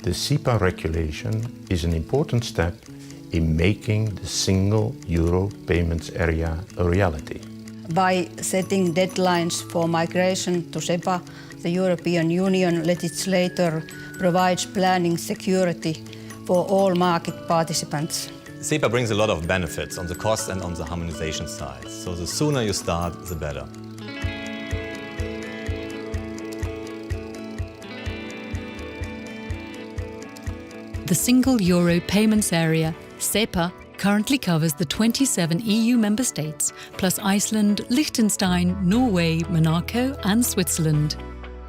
The SEPA regulation is an important step in making the single euro payments area a reality. By setting deadlines for migration to SEPA, the European Union legislator provides planning security for all market participants. SEPA brings a lot of benefits on the cost and on the harmonization side. So the sooner you start, the better. The Single Euro Payments Area, SEPA, currently covers the 27 EU member states, plus Iceland, Liechtenstein, Norway, Monaco and Switzerland.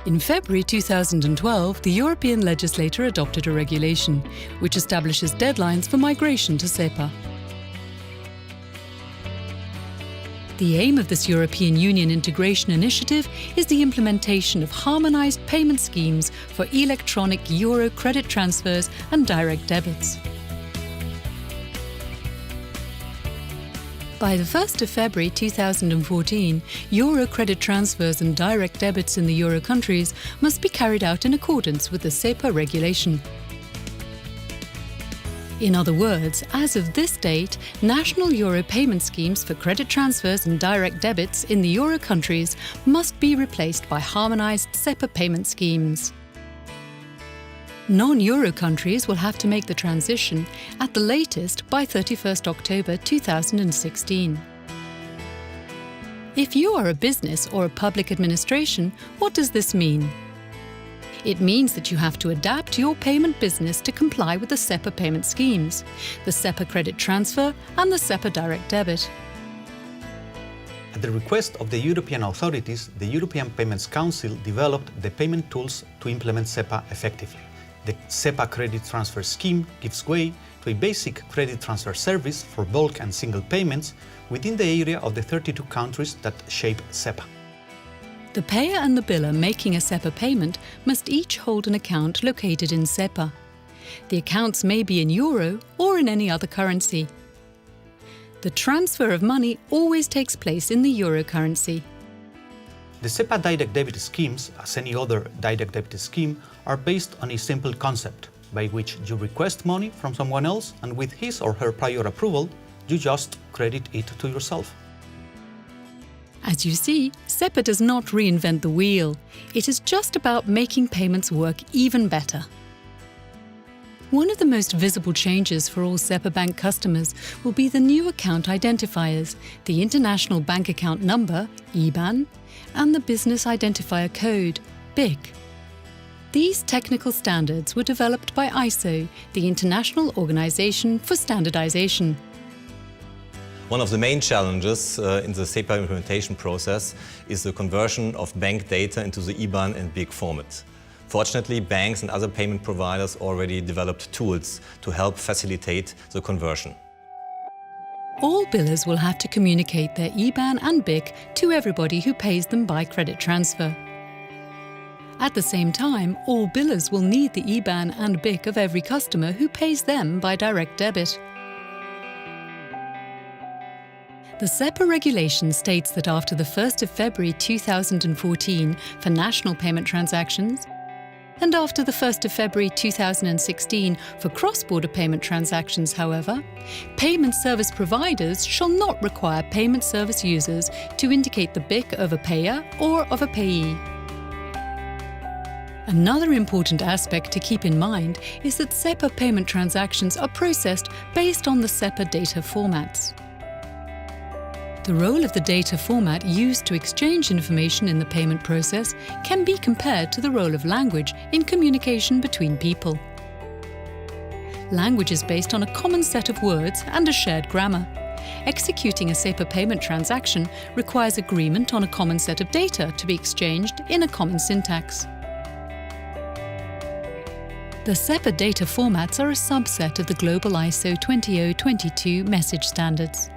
In February 2012, the European legislator adopted a regulation which establishes deadlines for migration to SEPA. The aim of this European Union integration initiative is the implementation of harmonised payment schemes for electronic euro credit transfers and direct debits. By the 1st of February 2014, euro credit transfers and direct debits in the euro countries must be carried out in accordance with the SEPA regulation. In other words, as of this date, national euro payment schemes for credit transfers and direct debits in the euro countries must be replaced by harmonised SEPA payment schemes. Non-euro countries will have to make the transition at the latest by 31st October 2016. If you are a business or a public administration, what does this mean? It means that you have to adapt your payment business to comply with the SEPA payment schemes, the SEPA credit transfer and the SEPA direct debit. At the request of the European authorities, the European Payments Council developed the payment tools to implement SEPA effectively. The SEPA credit transfer scheme gives way to a basic credit transfer service for bulk and single payments within the area of the 32 countries that shape SEPA. The payer and the biller making a SEPA payment must each hold an account located in SEPA. The accounts may be in euro or in any other currency. The transfer of money always takes place in the euro currency. The SEPA direct debit schemes, as any other direct debit scheme, are based on a simple concept, by which you request money from someone else and with his or her prior approval, you just credit it to yourself. As you see, SEPA does not reinvent the wheel. It is just about making payments work even better. One of the most visible changes for all SEPA Bank customers will be the new account identifiers, the International Bank Account Number, IBAN, and the Business Identifier Code, BIC. These technical standards were developed by ISO, the International Organization for Standardization. One of the main challenges in the SEPA implementation process is the conversion of bank data into the IBAN and BIC format. Fortunately, banks and other payment providers already developed tools to help facilitate the conversion. All billers will have to communicate their IBAN and BIC to everybody who pays them by credit transfer. At the same time, all billers will need the IBAN and BIC of every customer who pays them by direct debit. The SEPA regulation states that after the 1st of February 2014 for national payment transactions, and after the 1st of February 2016 for cross-border payment transactions, however, payment service providers shall not require payment service users to indicate the BIC of a payer or of a payee. Another important aspect to keep in mind is that SEPA payment transactions are processed based on the SEPA data formats. The role of the data format used to exchange information in the payment process can be compared to the role of language in communication between people. Language is based on a common set of words and a shared grammar. Executing a SEPA payment transaction requires agreement on a common set of data to be exchanged in a common syntax. The SEPA data formats are a subset of the global ISO 20022 message standards.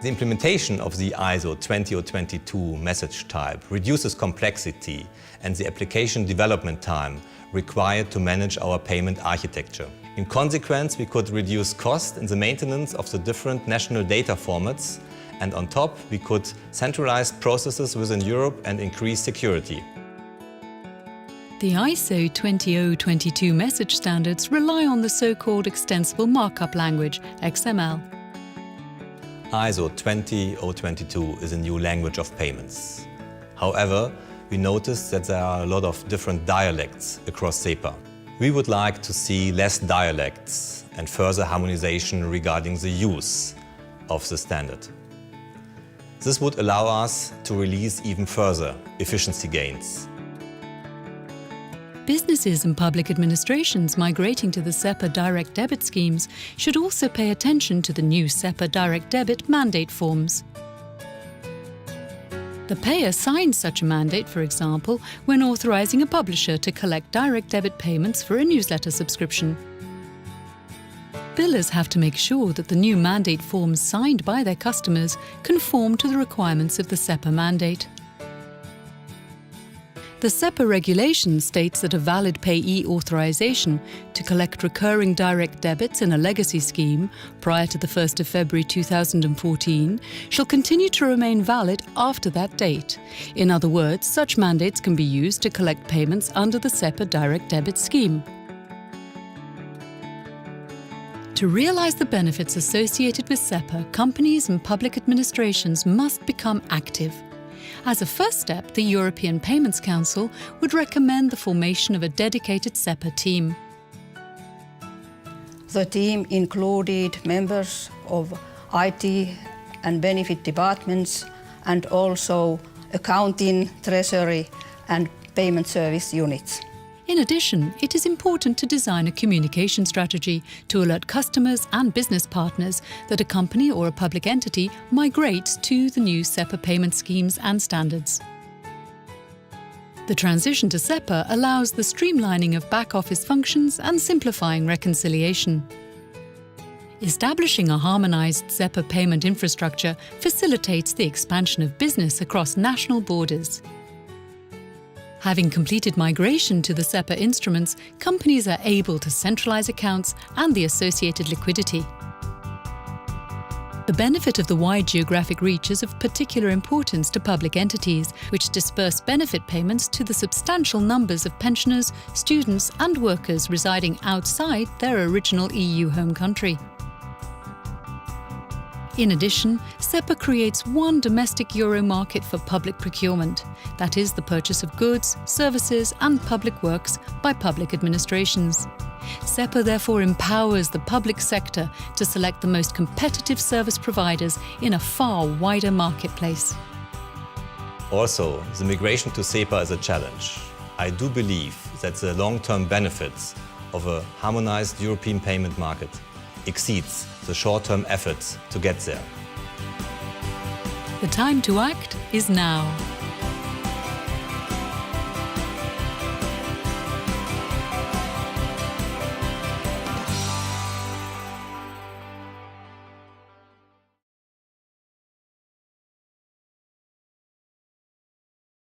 The implementation of the ISO 20022 message type reduces complexity and the application development time required to manage our payment architecture. In consequence, we could reduce cost in the maintenance of the different national data formats, and on top, we could centralize processes within Europe and increase security. The ISO 20022 message standards rely on the so-called Extensible Markup Language, XML. ISO 20022 is a new language of payments. However, we noticed that there are a lot of different dialects across SEPA. We would like to see less dialects and further harmonization regarding the use of the standard. This would allow us to release even further efficiency gains. Businesses and public administrations migrating to the SEPA direct debit schemes should also pay attention to the new SEPA direct debit mandate forms. The payer signs such a mandate, for example, when authorizing a publisher to collect direct debit payments for a newsletter subscription. Billers have to make sure that the new mandate forms signed by their customers conform to the requirements of the SEPA mandate. The SEPA regulation states that a valid payee authorization to collect recurring direct debits in a legacy scheme prior to the 1st of February 2014 shall continue to remain valid after that date. In other words, such mandates can be used to collect payments under the SEPA direct debit scheme. To realize the benefits associated with SEPA, companies and public administrations must become active. As a first step, the European Payments Council would recommend the formation of a dedicated SEPA team. The team included members of IT and benefit departments and also accounting, treasury and payment service units. In addition, it is important to design a communication strategy to alert customers and business partners that a company or a public entity migrates to the new SEPA payment schemes and standards. The transition to SEPA allows the streamlining of back-office functions and simplifying reconciliation. Establishing a harmonized SEPA payment infrastructure facilitates the expansion of business across national borders. Having completed migration to the SEPA instruments, companies are able to centralize accounts and the associated liquidity. The benefit of the wide geographic reach is of particular importance to public entities, which disperse benefit payments to the substantial numbers of pensioners, students and workers residing outside their original EU home country. In addition, SEPA creates one domestic euro market for public procurement, that is, the purchase of goods, services and public works by public administrations. SEPA therefore empowers the public sector to select the most competitive service providers in a far wider marketplace. Also, the migration to SEPA is a challenge. I do believe that the long-term benefits of a harmonized European payment market exceeds the short-term efforts to get there. The time to act is now.